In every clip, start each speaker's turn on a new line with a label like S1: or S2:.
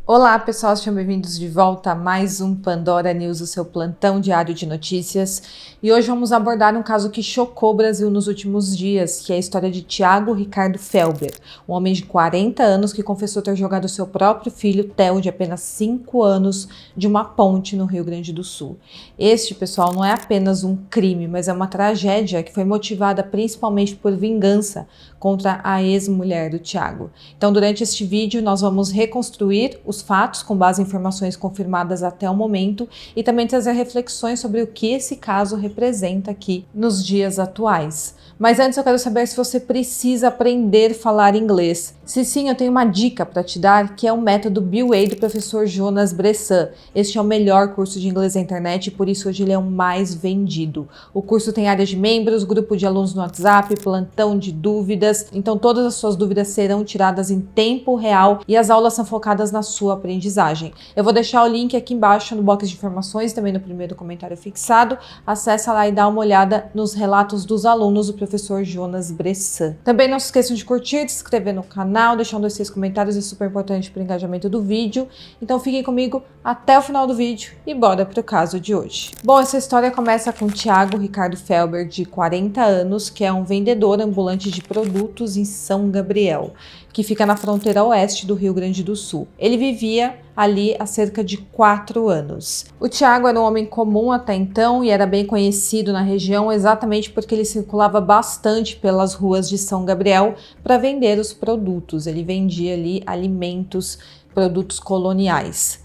S1: Olá pessoal, sejam bem-vindos de volta a mais um Pandora News, o seu plantão diário de notícias. E hoje vamos abordar um caso que chocou o Brasil nos últimos dias, que é a história de Thiago Ricardo Felber, um homem de 40 anos que confessou ter jogado seu próprio filho, Theo, de apenas 5 anos, de uma ponte no Rio Grande do Sul. Este, pessoal, não é apenas um crime, mas é uma tragédia que foi motivada principalmente por vingança contra a ex-mulher do Thiago. Então, durante este vídeo, nós vamos reconstruir os fatos com base em informações confirmadas até o momento e também trazer reflexões sobre o que esse caso representa aqui nos dias atuais. Mas antes eu quero saber se você precisa aprender a falar inglês. Se sim, eu tenho uma dica para te dar, que é o método BUA do professor Jonas Bressan. Este é o melhor curso de inglês na internet e por isso hoje ele é o mais vendido. O curso tem área de membros, grupo de alunos no WhatsApp, plantão de dúvidas. Então todas as suas dúvidas serão tiradas em tempo real e as aulas são focadas na sua aprendizagem. Eu vou deixar o link aqui embaixo no box de informações, também no primeiro comentário fixado. Acesse lá e dá uma olhada nos relatos dos alunos do professor Jonas Bressan. Também não se esqueçam de curtir, de se inscrever no canal, deixar um 6 comentários, é super importante para o engajamento do vídeo. Então fiquem comigo até o final do vídeo e bora para o caso de hoje. Bom, essa história começa com Thiago Ricardo Felber, de 40 anos, que é um vendedor ambulante de produtos em São Gabriel, que fica na fronteira oeste do Rio Grande do Sul. Ele vivia ali há cerca de 4 anos. O Thiago era um homem comum até então e era bem conhecido na região exatamente porque ele circulava bastante pelas ruas de São Gabriel para vender os produtos. Ele vendia ali alimentos, produtos coloniais.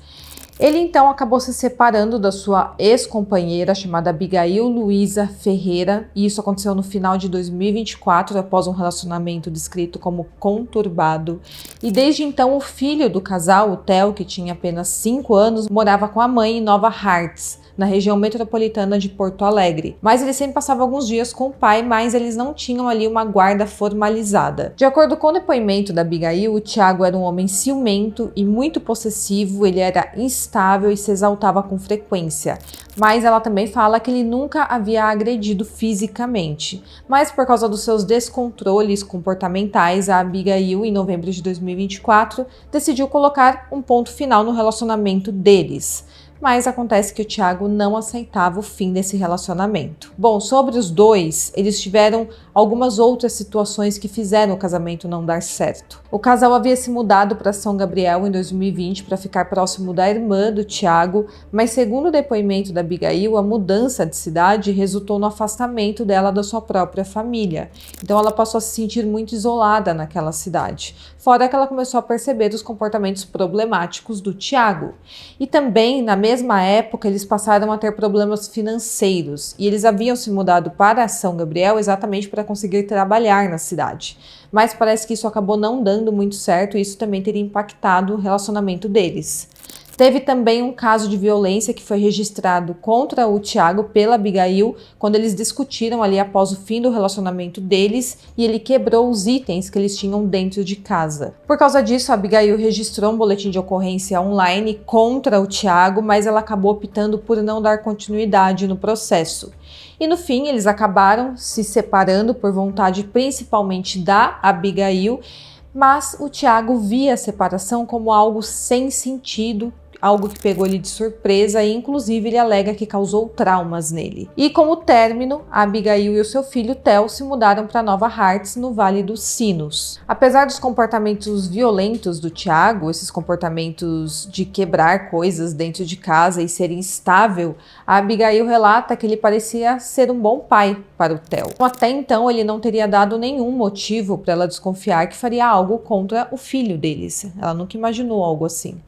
S1: Ele então acabou se separando da sua ex-companheira chamada Abigail Luiza Ferreira, e isso aconteceu no final de 2024, após um relacionamento descrito como conturbado. E desde então o filho do casal, o Theo, que tinha apenas 5 anos, morava com a mãe em Nova Hartz, na região metropolitana de Porto Alegre. Mas ele sempre passava alguns dias com o pai, mas eles não tinham ali uma guarda formalizada. De acordo com o depoimento da Abigail, o Thiago era um homem ciumento e muito possessivo, ele era instável e se exaltava com frequência. Mas ela também fala que ele nunca havia agredido fisicamente. Mas por causa dos seus descontroles comportamentais, a Abigail, em novembro de 2024, decidiu colocar um ponto final no relacionamento deles. Mas acontece que o Thiago não aceitava o fim desse relacionamento. Bom, sobre os dois, eles tiveram algumas outras situações que fizeram o casamento não dar certo. O casal havia se mudado para São Gabriel em 2020 para ficar próximo da irmã do Thiago, mas segundo o depoimento da Abigail, a mudança de cidade resultou no afastamento dela da sua própria família. Então ela passou a se sentir muito isolada naquela cidade. Fora que ela começou a perceber os comportamentos problemáticos do Thiago. E também, na mesma época, eles passaram a ter problemas financeiros e eles haviam se mudado para São Gabriel exatamente para conseguir trabalhar na cidade. Mas parece que isso acabou não dando muito certo e isso também teria impactado o relacionamento deles. Teve também um caso de violência que foi registrado contra o Thiago pela Abigail quando eles discutiram ali após o fim do relacionamento deles e ele quebrou os itens que eles tinham dentro de casa. Por causa disso, a Abigail registrou um boletim de ocorrência online contra o Thiago, mas ela acabou optando por não dar continuidade no processo. E no fim, eles acabaram se separando por vontade principalmente da Abigail, mas o Thiago via a separação como algo sem sentido, algo que pegou ele de surpresa e inclusive ele alega que causou traumas nele. E com o término, a Abigail e o seu filho Theo se mudaram para Nova Hartz, no Vale dos Sinos. Apesar dos comportamentos violentos do Thiago, esses comportamentos de quebrar coisas dentro de casa e ser instável, a Abigail relata que ele parecia ser um bom pai para o Theo. Até então, ele não teria dado nenhum motivo para ela desconfiar que faria algo contra o filho deles. Ela nunca imaginou algo assim.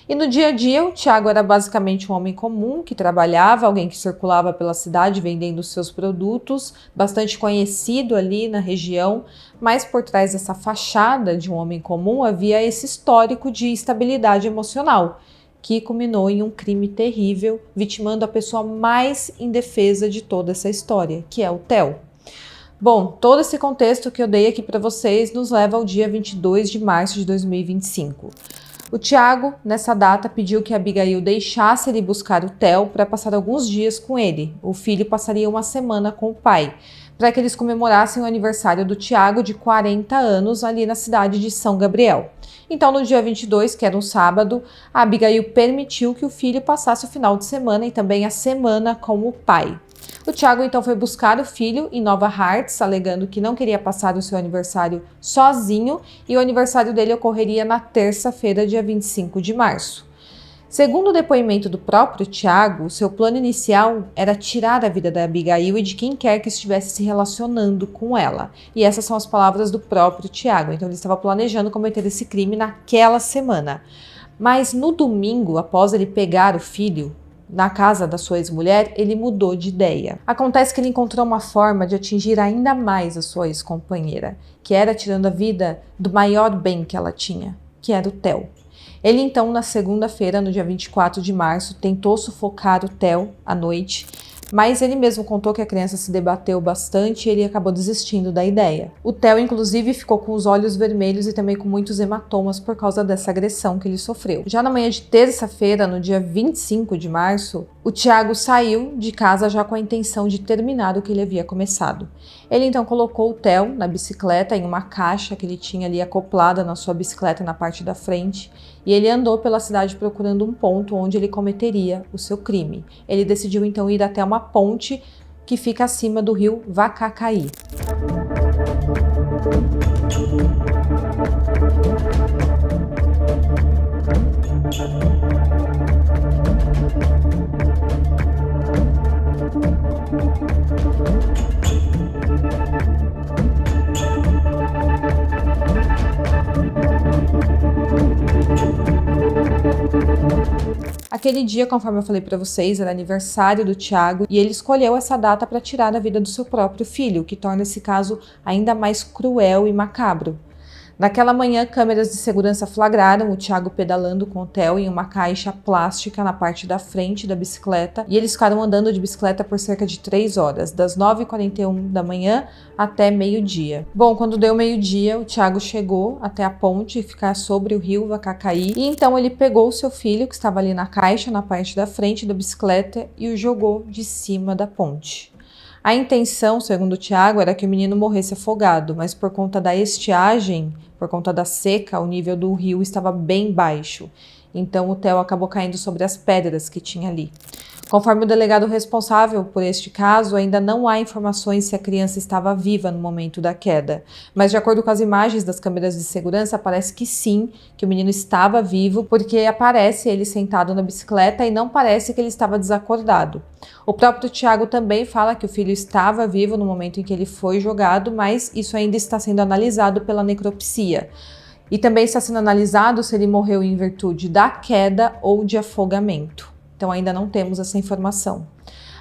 S1: E no dia a dia, o Thiago era basicamente um homem comum que trabalhava, alguém que circulava pela cidade vendendo seus produtos, bastante conhecido ali na região, mas por trás dessa fachada de um homem comum havia esse histórico de instabilidade emocional, que culminou em um crime terrível, vitimando a pessoa mais indefesa de toda essa história, que é o Theo. Bom, todo esse contexto que eu dei aqui para vocês nos leva ao dia 22 de março de 2025. O Thiago, nessa data, pediu que a Abigail deixasse ele buscar o Theo para passar alguns dias com ele. O filho passaria uma semana com o pai. para que eles comemorassem o aniversário do Tiago de 40 anos ali na cidade de São Gabriel. Então, no dia 22, que era um sábado, a Abigail permitiu que o filho passasse o final de semana e também a semana com o pai. O Tiago então foi buscar o filho em Nova Hartz, alegando que não queria passar o seu aniversário sozinho, e o aniversário dele ocorreria na terça-feira, dia 25 de março. Segundo o depoimento do próprio Tiago, seu plano inicial era tirar a vida da Abigail e de quem quer que estivesse se relacionando com ela. E essas são as palavras do próprio Tiago. Então ele estava planejando cometer esse crime naquela semana. Mas no domingo, após ele pegar o filho na casa da sua ex-mulher, ele mudou de ideia. Acontece que ele encontrou uma forma de atingir ainda mais a sua ex-companheira, que era tirando a vida do maior bem que ela tinha, que era o Theo. Ele então, na segunda-feira, no dia 24 de março, tentou sufocar o Theo à noite, mas ele mesmo contou que a criança se debateu bastante e ele acabou desistindo da ideia. O Theo, inclusive, ficou com os olhos vermelhos e também com muitos hematomas por causa dessa agressão que ele sofreu. Já na manhã de terça-feira, no dia 25 de março, o Tiago saiu de casa já com a intenção de terminar o que ele havia começado. Ele então colocou o Theo na bicicleta, em uma caixa que ele tinha ali acoplada na sua bicicleta na parte da frente, e ele andou pela cidade procurando um ponto onde ele cometeria o seu crime. Ele decidiu então ir até uma ponte que fica acima do rio Vacacaí. Aquele dia, conforme eu falei para vocês, era aniversário do Tiago e ele escolheu essa data para tirar a vida do seu próprio filho, o que torna esse caso ainda mais cruel e macabro. Naquela manhã, câmeras de segurança flagraram o Tiago pedalando com o Theo em uma caixa plástica na parte da frente da bicicleta, e eles ficaram andando de bicicleta por cerca de 3 horas, das 9h41 da manhã até meio-dia. Bom, quando deu meio-dia, o Tiago chegou até a ponte e ficar sobre o rio Vacacaí, e então ele pegou o seu filho, que estava ali na caixa, na parte da frente da bicicleta, e o jogou de cima da ponte. A intenção, segundo o Tiago, era que o menino morresse afogado, mas por conta da estiagem, por conta da seca, o nível do rio estava bem baixo. Então o Theo acabou caindo sobre as pedras que tinha ali. Conforme o delegado responsável por este caso, ainda não há informações se a criança estava viva no momento da queda. Mas de acordo com as imagens das câmeras de segurança, parece que sim, que o menino estava vivo, porque aparece ele sentado na bicicleta e não parece que ele estava desacordado. O próprio Tiago também fala que o filho estava vivo no momento em que ele foi jogado, mas isso ainda está sendo analisado pela necropsia. E também está sendo analisado se ele morreu em virtude da queda ou de afogamento. Então ainda não temos essa informação.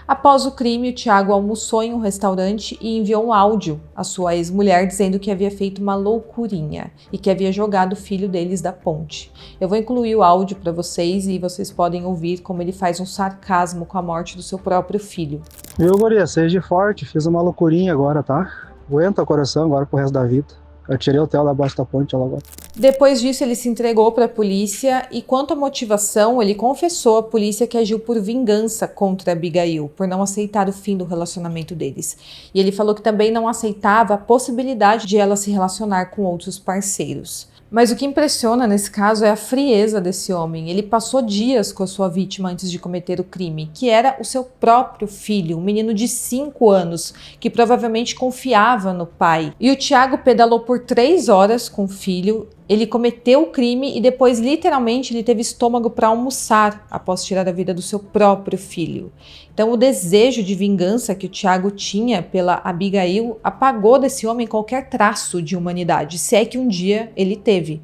S1: Após o crime, o Tiago almoçou em um restaurante e enviou um áudio à sua ex-mulher dizendo que havia feito uma loucurinha e que havia jogado o filho deles da ponte. Eu vou incluir o áudio para vocês e vocês podem ouvir como ele faz um sarcasmo com a morte do seu próprio filho.
S2: Viu, guria? Seja forte, fiz uma loucurinha agora, tá? Aguenta o coração agora pro resto da vida. Eu tirei o Theo lá abaixo da ponte lá agora.
S1: Depois disso, ele se entregou para a polícia e, quanto à motivação, ele confessou à polícia que agiu por vingança contra Abigail, por não aceitar o fim do relacionamento deles. E ele falou que também não aceitava a possibilidade de ela se relacionar com outros parceiros. Mas o que impressiona nesse caso é a frieza desse homem. Ele passou dias com a sua vítima antes de cometer o crime, que era o seu próprio filho, um menino de 5 anos, que provavelmente confiava no pai. E o Tiago pedalou por 3 horas com o filho. Ele cometeu o crime e depois, literalmente, ele teve estômago para almoçar após tirar a vida do seu próprio filho. Então, o desejo de vingança que o Tiago tinha pela Abigail apagou desse homem qualquer traço de humanidade, se é que um dia ele teve.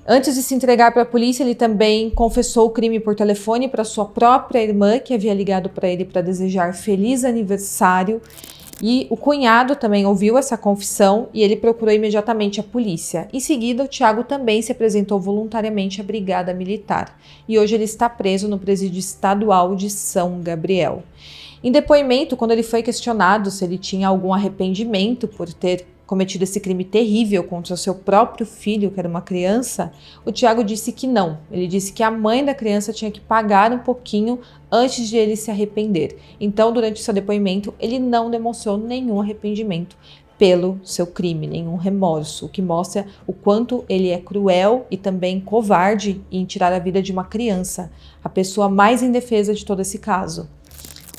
S1: Antes de se entregar para a polícia, ele também confessou o crime por telefone para sua própria irmã, que havia ligado para ele para desejar feliz aniversário. E o cunhado também ouviu essa confissão e ele procurou imediatamente a polícia. Em seguida, o Tiago também se apresentou voluntariamente à Brigada Militar. E hoje ele está preso no Presídio Estadual de São Gabriel. Em depoimento, quando ele foi questionado se ele tinha algum arrependimento por ter cometido esse crime terrível contra o seu próprio filho, que era uma criança, o Tiago disse que não. Ele disse que a mãe da criança tinha que pagar um pouquinho antes de ele se arrepender. Então, durante seu depoimento, ele não demonstrou nenhum arrependimento pelo seu crime, nenhum remorso, o que mostra o quanto ele é cruel e também covarde em tirar a vida de uma criança, a pessoa mais indefesa de todo esse caso.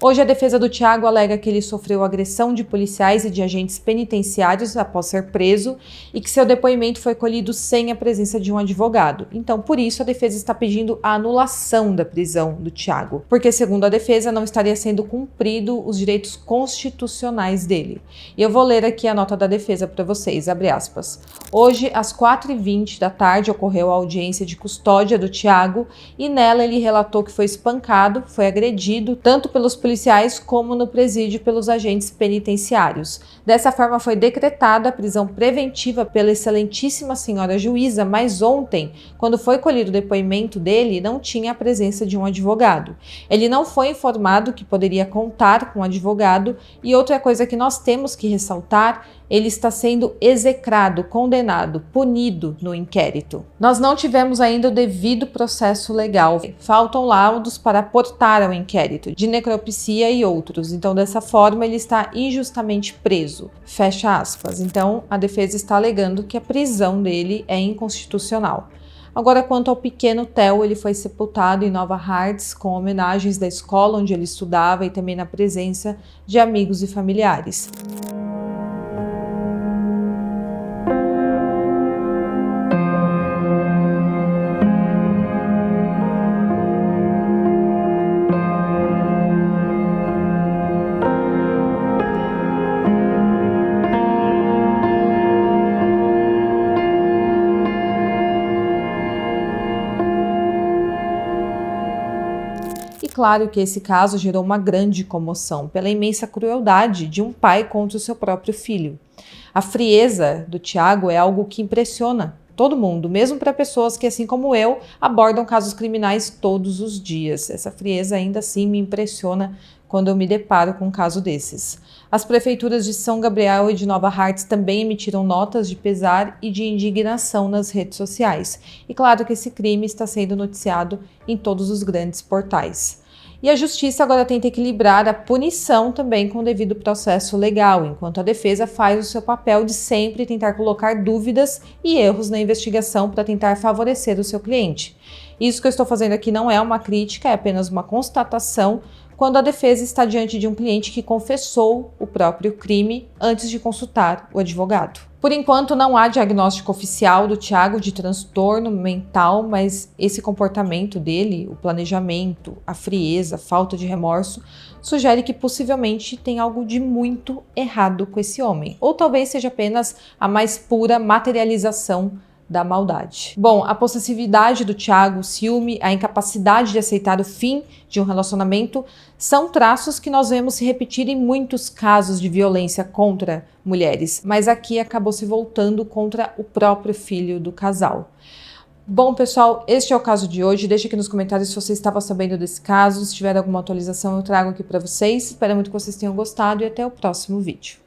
S1: Hoje, a defesa do Tiago alega que ele sofreu agressão de policiais e de agentes penitenciários após ser preso e que seu depoimento foi colhido sem a presença de um advogado. Então, por isso, a defesa está pedindo a anulação da prisão do Tiago, porque, segundo a defesa, não estaria sendo cumprido os direitos constitucionais dele. E eu vou ler aqui a nota da defesa para vocês, abre aspas. Hoje, às 4h20 da tarde, ocorreu a audiência de custódia do Tiago e nela ele relatou que foi espancado, foi agredido, tanto pelos policiais como no presídio pelos agentes penitenciários. Dessa forma foi decretada a prisão preventiva pela excelentíssima senhora juíza, mas ontem, quando foi colhido o depoimento dele, não tinha a presença de um advogado. Ele não foi informado que poderia contar com um advogado e outra coisa que nós temos que ressaltar, ele está sendo execrado, condenado, punido no inquérito. Nós não tivemos ainda o devido processo legal. Faltam laudos para aportar ao inquérito de necropsia e outros. Então, dessa forma, ele está injustamente preso. Fecha aspas. Então, a defesa está alegando que a prisão dele é inconstitucional. Agora, quanto ao pequeno Theo, ele foi sepultado em Nova Hartz com homenagens da escola onde ele estudava e também na presença de amigos e familiares. E claro que esse caso gerou uma grande comoção pela imensa crueldade de um pai contra o seu próprio filho. A frieza do Tiago é algo que impressiona todo mundo, mesmo para pessoas que, assim como eu, abordam casos criminais todos os dias. Essa frieza ainda assim me impressiona quando eu me deparo com um caso desses. As prefeituras de São Gabriel e de Nova Hartz também emitiram notas de pesar e de indignação nas redes sociais. E claro que esse crime está sendo noticiado em todos os grandes portais. E a justiça agora tenta equilibrar a punição também com o devido processo legal, enquanto a defesa faz o seu papel de sempre tentar colocar dúvidas e erros na investigação para tentar favorecer o seu cliente. Isso que eu estou fazendo aqui não é uma crítica, é apenas uma constatação quando a defesa está diante de um cliente que confessou o próprio crime antes de consultar o advogado. Por enquanto, não há diagnóstico oficial do Tiago de transtorno mental, mas esse comportamento dele, o planejamento, a frieza, a falta de remorso, sugere que possivelmente tem algo de muito errado com esse homem. Ou talvez seja apenas a mais pura materialização da maldade. Bom, a possessividade do Tiago, o ciúme, a incapacidade de aceitar o fim de um relacionamento são traços que nós vemos se repetir em muitos casos de violência contra mulheres, mas aqui acabou se voltando contra o próprio filho do casal. Bom, pessoal, este é o caso de hoje. Deixa aqui nos comentários se você estava sabendo desse caso. Se tiver alguma atualização, eu trago aqui para vocês. Espero muito que vocês tenham gostado e até o próximo vídeo.